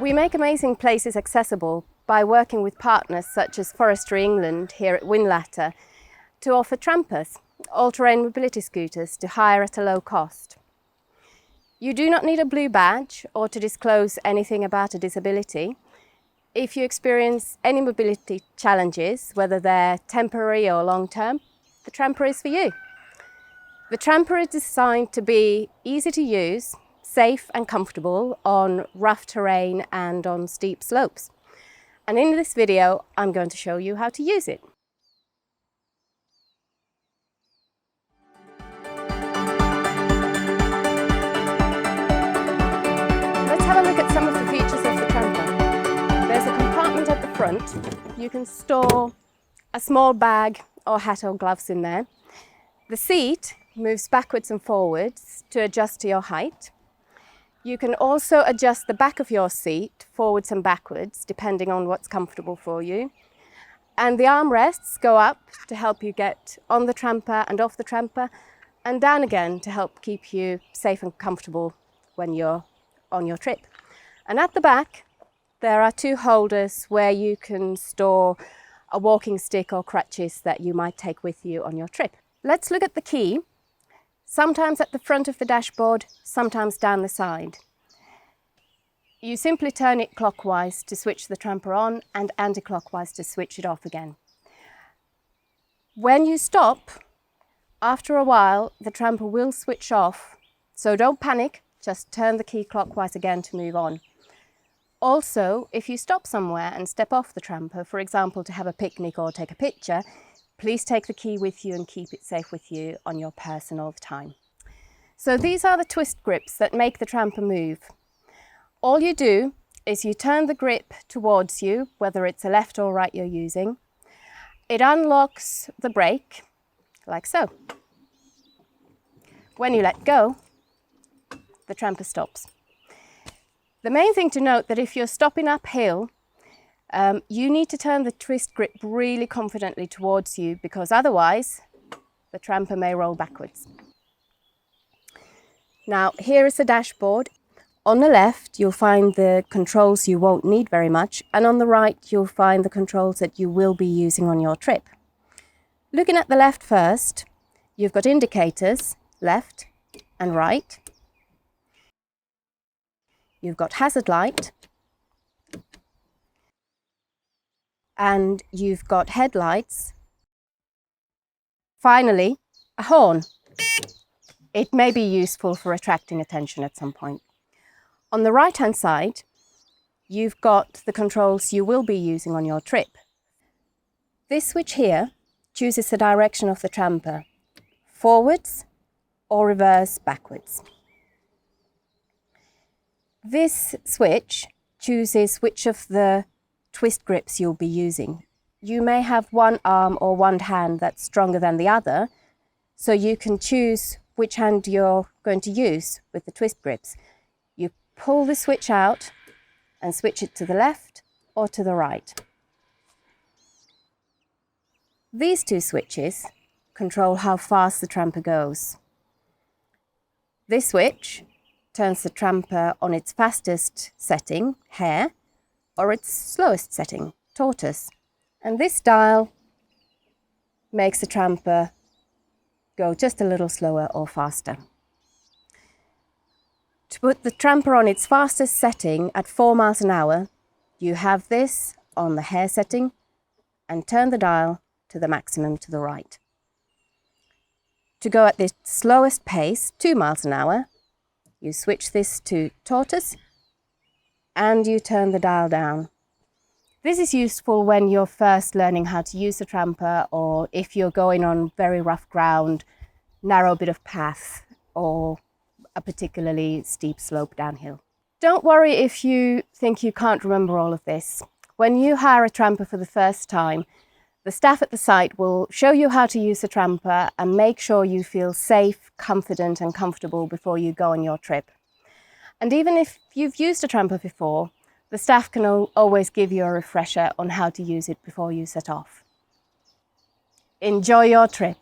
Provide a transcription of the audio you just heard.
We make amazing places accessible by working with partners such as Forestry England here at Whinlatter to offer trampers, all-terrain mobility scooters to hire at a low cost. You do not need a blue badge or to disclose anything about a disability. If you experience any mobility challenges, whether they're temporary or long-term, the Tramper is for you. The Tramper is designed to be easy to use, safe and comfortable on rough terrain and on steep slopes. And in this video, I'm going to show you how to use it. Let's have a look at some of the features of the Tramper. There's a compartment at the front. You can store a small bag or hat or gloves in there. The seat moves backwards and forwards to adjust to your height. You can also adjust the back of your seat forwards and backwards depending on what's comfortable for you. And the armrests go up to help you get on the Tramper and off the Tramper, and down again to help keep you safe and comfortable when you're on your trip. And at the back there are two holders where you can store a walking stick or crutches that you might take with you on your trip. Let's look at the key. Sometimes at the front of the dashboard, sometimes down the side. You simply turn it clockwise to switch the Tramper on and anti-clockwise to switch it off again. When you stop, after a while, the Tramper will switch off, so don't panic, just turn the key clockwise again to move on. Also, if you stop somewhere and step off the Tramper, for example, to have a picnic or take a picture, please take the key with you and keep it safe with you on your person all the time. So these are the twist grips that make the Tramper move. All you do is you turn the grip towards you, whether it's a left or right you're using. It unlocks the brake, like so. When you let go, the Tramper stops. The main thing to note that if you're stopping uphill, you need to turn the twist grip really confidently towards you, because otherwise the Tramper may roll backwards. Now here is the dashboard. On the left you'll find the controls you won't need very much, and on the right you'll find the controls that you will be using on your trip. Looking at the left first, you've got indicators, left and right. You've got hazard light. And you've got headlights. Finally, a horn. It may be useful for attracting attention at some point. On the right-hand side, you've got the controls you will be using on your trip. This switch here chooses the direction of the Tramper, forwards or reverse backwards. This switch chooses which of the twist grips you'll be using. You may have one arm or one hand that's stronger than the other, so you can choose which hand you're going to use with the twist grips. You pull the switch out and switch it to the left or to the right. These two switches control how fast the Tramper goes. This switch turns the Tramper on its fastest setting, hare, or its slowest setting, tortoise. And this dial makes the Tramper go just a little slower or faster. To put the Tramper on its fastest setting at 4 miles an hour, you have this on the hare setting and turn the dial to the maximum to the right. To go at the slowest pace, 2 miles an hour, you switch this to tortoise and you turn the dial down. This is useful when you're first learning how to use the Tramper, or if you're going on very rough ground, narrow bit of path, or a particularly steep slope downhill. Don't worry if you think you can't remember all of this. When you hire a Tramper for the first time, the staff at the site will show you how to use the Tramper and make sure you feel safe, confident and comfortable before you go on your trip. And even if you've used a Tramper before, the staff can always give you a refresher on how to use it before you set off. Enjoy your trip.